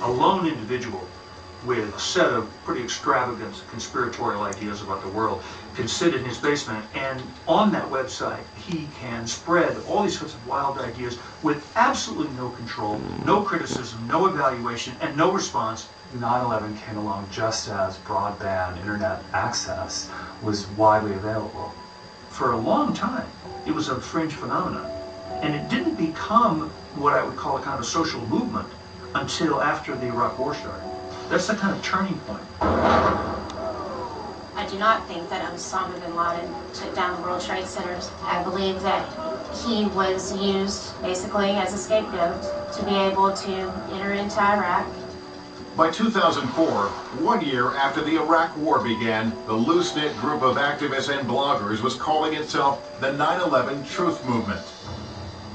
a lone individual with a set of pretty extravagant conspiratorial ideas about the world can sit in his basement, and on that website he can spread all these sorts of wild ideas with absolutely no control, no criticism, no evaluation, and no response. 9/11 came along just as broadband internet access was widely available. For a long time, it was a fringe phenomenon, and it didn't become what I would call a kind of a social movement until after the Iraq War started. That's the kind of turning point. I do not think that Osama bin Laden took down the World Trade Centers. I believe that he was used basically as a scapegoat to be able to enter into Iraq. By 2004, 1 year after the Iraq War began, the loose-knit group of activists and bloggers was calling itself the 9/11 Truth Movement.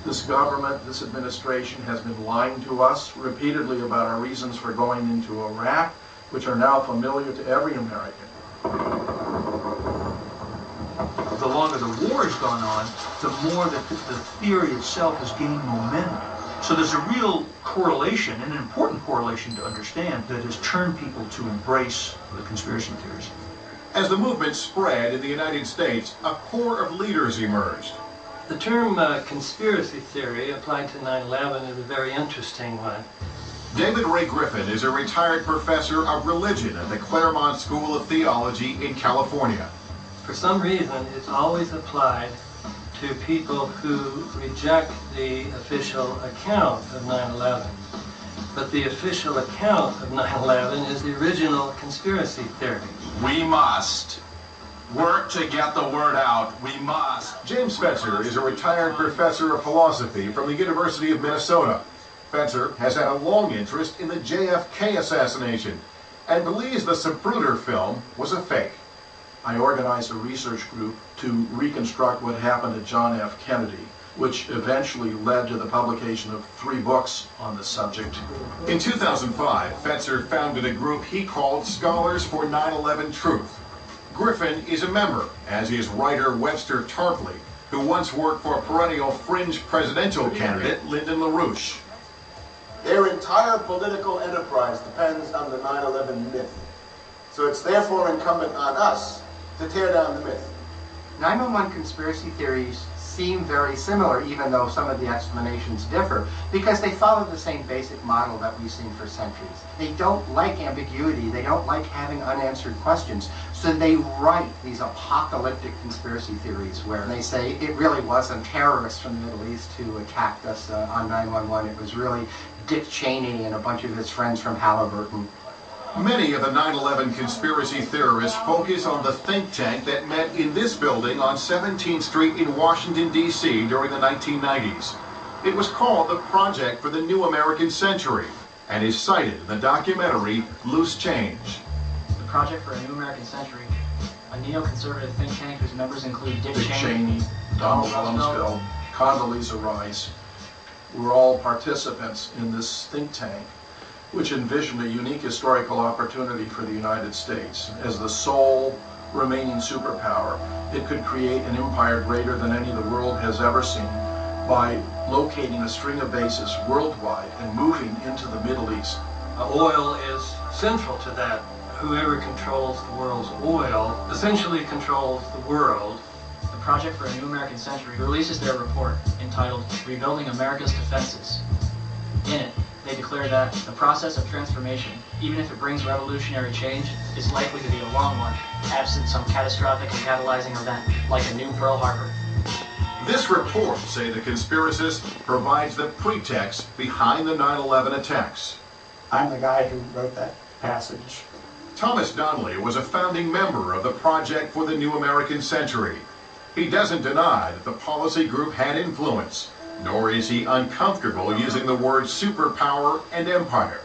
This government, this administration has been lying to us repeatedly about our reasons for going into Iraq, which are now familiar to every American. The longer the war has gone on, the more that the theory itself has gained momentum. So there's a real correlation, and an important correlation to understand, that has turned people to embrace the conspiracy theories. As the movement spread in the United States, a core of leaders emerged. The term conspiracy theory applied to 9/11 is a very interesting one. David Ray Griffin is a retired professor of religion at the Claremont School of Theology in California. For some reason, it's always applied to people who reject the official account of 9/11. But the official account of 9/11 is the original conspiracy theory. We must work to get the word out. We must. James Spencer is a retired professor of philosophy from the University of Minnesota. Spencer has had a long interest in the JFK assassination and believes the Zapruder film was a fake. I organized a research group to reconstruct what happened to John F. Kennedy, which eventually led to the publication of 3 books on the subject. In 2005, Spencer founded a group he called Scholars for 9/11 Truth. Griffin is a member, as is writer Webster Tarpley, who once worked for perennial fringe presidential candidate Lyndon LaRouche. Their entire political enterprise depends on the 9/11 myth. So it's therefore incumbent on us to tear down the myth. 9/11 conspiracy theories seem very similar, even though some of the explanations differ, because they follow the same basic model that we've seen for centuries. They don't like ambiguity, they don't like having unanswered questions, so they write these apocalyptic conspiracy theories where they say it really wasn't terrorists from the Middle East who attacked us on 9/11, it was really Dick Cheney and a bunch of his friends from Halliburton. Many of the 9/11 conspiracy theorists focus on the think tank that met in this building on 17th Street in Washington, D.C. during the 1990s. It was called the Project for the New American Century and is cited in the documentary Loose Change. The Project for a New American Century, a neoconservative think tank whose members include Dick Cheney, Cheney, Donald Rumsfeld, Condoleezza Rice, were all participants in this think tank, which envisioned a unique historical opportunity for the United States. As the sole remaining superpower, it could create an empire greater than any the world has ever seen by locating a string of bases worldwide and moving into the Middle East. Oil is central to that. Whoever controls the world's oil essentially controls the world. The Project for a New American Century releases their report entitled Rebuilding America's Defenses. In it, they declare that the process of transformation, even if it brings revolutionary change, is likely to be a long one, absent some catastrophic and catalyzing event, like a new Pearl Harbor. This report, say the conspiracists, provides the pretext behind the 9/11 attacks. I'm the guy who wrote that passage. Thomas Donnelly was a founding member of the Project for the New American Century. He doesn't deny that the policy group had influence, nor is he uncomfortable using the words superpower and empire.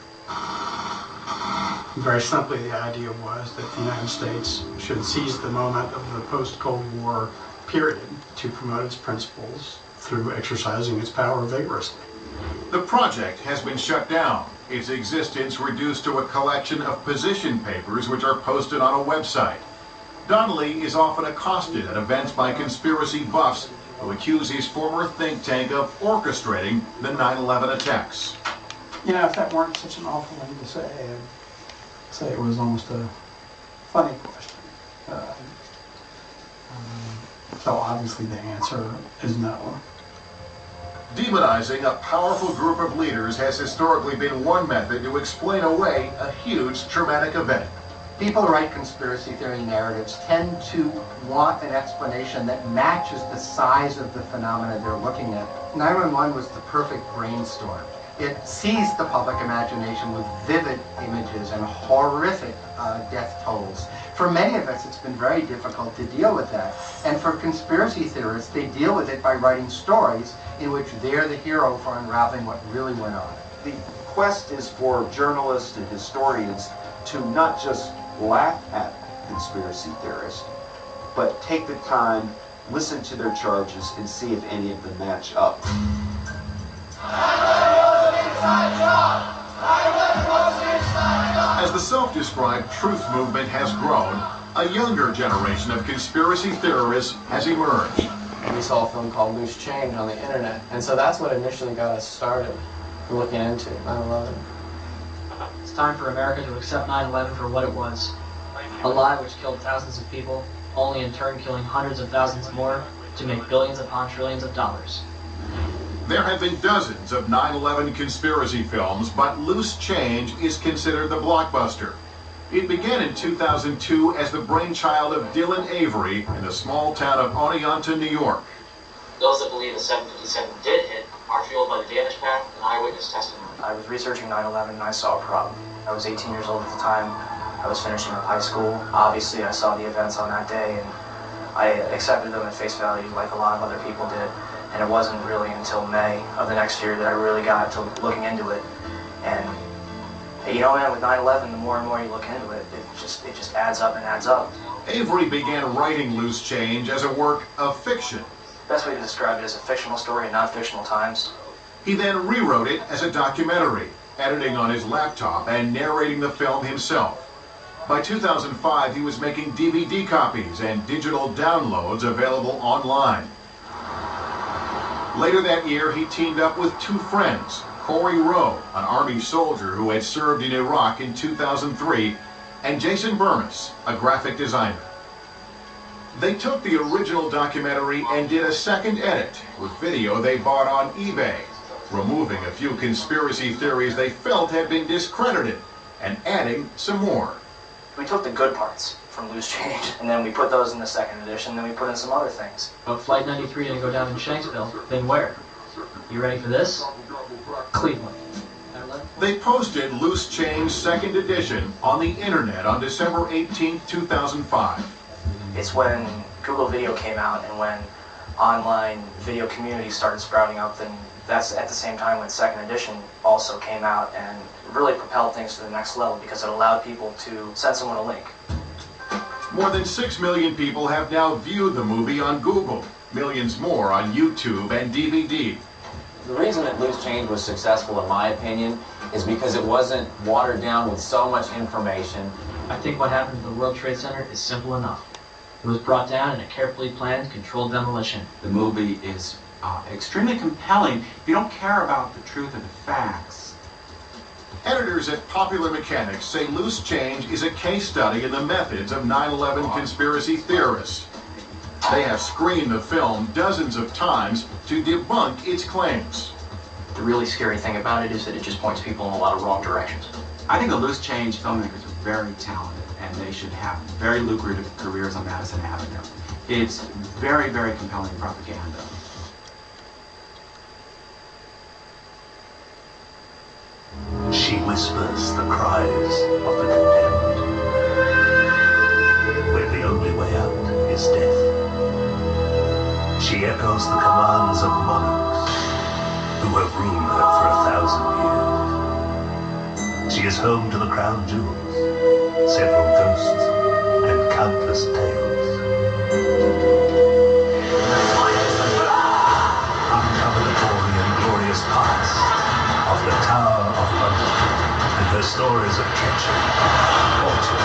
Very simply, the idea was that the United States should seize the moment of the post-Cold War period to promote its principles through exercising its power vigorously. The project has been shut down, its existence reduced to a collection of position papers which are posted on a website. Donnelly is often accosted at events by conspiracy buffs who accuse his former think tank of orchestrating the 9/11 attacks. You know, if that weren't such an awful thing to say, I'd say it was almost a funny question. So obviously the answer is no. Demonizing a powerful group of leaders has historically been one method to explain away a huge traumatic event. People who write conspiracy theory narratives tend to want an explanation that matches the size of the phenomena they're looking at. 9/11 was the perfect brainstorm. It seized the public imagination with vivid images and horrific death tolls. For many of us, it's been very difficult to deal with that. And for conspiracy theorists, they deal with it by writing stories in which they're the hero for unraveling what really went on. The quest is for journalists and historians to not just laugh at conspiracy theorists, but take the time, listen to their charges, and see if any of them match up. As the self-described truth movement has grown, a younger generation of conspiracy theorists has emerged. We saw a film called Loose Change on the internet, and so that's what initially got us started looking into 9/11. It's time for America to accept 9/11 for what it was. A lie which killed thousands of people, only in turn killing hundreds of thousands more to make billions upon trillions of dollars. There have been dozens of 9/11 conspiracy films, but Loose Change is considered the blockbuster. It began in 2002 as the brainchild of Dylan Avery in the small town of Oneonta, New York. Those that believe the 757 did hit are fueled by the damage path and eyewitness testimony. I was researching 9/11 and I saw a problem. I was 18 years old at the time. I was finishing up high school. Obviously, I saw the events on that day and I accepted them at face value like a lot of other people did. And it wasn't really until May of the next year that I really got to looking into it. And you know, man, with 9/11, the more and more you look into it, it just adds up and adds up. Avery began writing Loose Change as a work of fiction. Best way to describe it is a fictional story in non-fictional times. He then rewrote it as a documentary, editing on his laptop and narrating the film himself. By 2005, he was making DVD copies and digital downloads available online. Later that year, he teamed up with two friends, Corey Rowe, an Army soldier who had served in Iraq in 2003, and Jason Burmis, a graphic designer. They took the original documentary and did a second edit with video they bought on eBay, removing a few conspiracy theories they felt had been discredited and adding some more. We took the good parts from Loose Change, and then we put those in the second edition, then we put in some other things. But Flight 93 didn't go down in Shanksville, then where? You ready for this? Cleveland. They posted Loose Change second edition on the internet on December 18, 2005. It's when Google Video came out and when online video communities started sprouting up, and that's at the same time when second edition also came out and really propelled things to the next level because it allowed people to send someone a link. More than 6 million people have now viewed the movie on Google, millions more on YouTube and DVD. The reason that Loose Change was successful, in my opinion, is because it wasn't watered down with so much information. I think what happened to the World Trade Center is simple enough. It was brought down in a carefully planned, controlled demolition. The movie is extremely compelling if you don't care about the truth of the facts. Editors at Popular Mechanics say Loose Change is a case study in the methods of 9/11 conspiracy theorists. They have screened the film dozens of times to debunk its claims. The really scary thing about it is that it just points people in a lot of wrong directions. I think the Loose Change filmmakers are very talented and they should have very lucrative careers on Madison Avenue. It's very, very compelling propaganda. She whispers the cries of the condemned, when the only way out is death. She echoes the commands of monarchs who have ruled her for 1,000 years. She is home to the crown jewels, several ghosts, and countless tales. Uncover the gory and glorious past of the Tower of London and her stories of treachery, torture,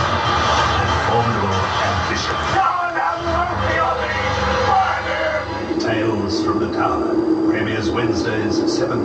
and formidable ambition. Tales from the Tower premieres Wednesdays at 7.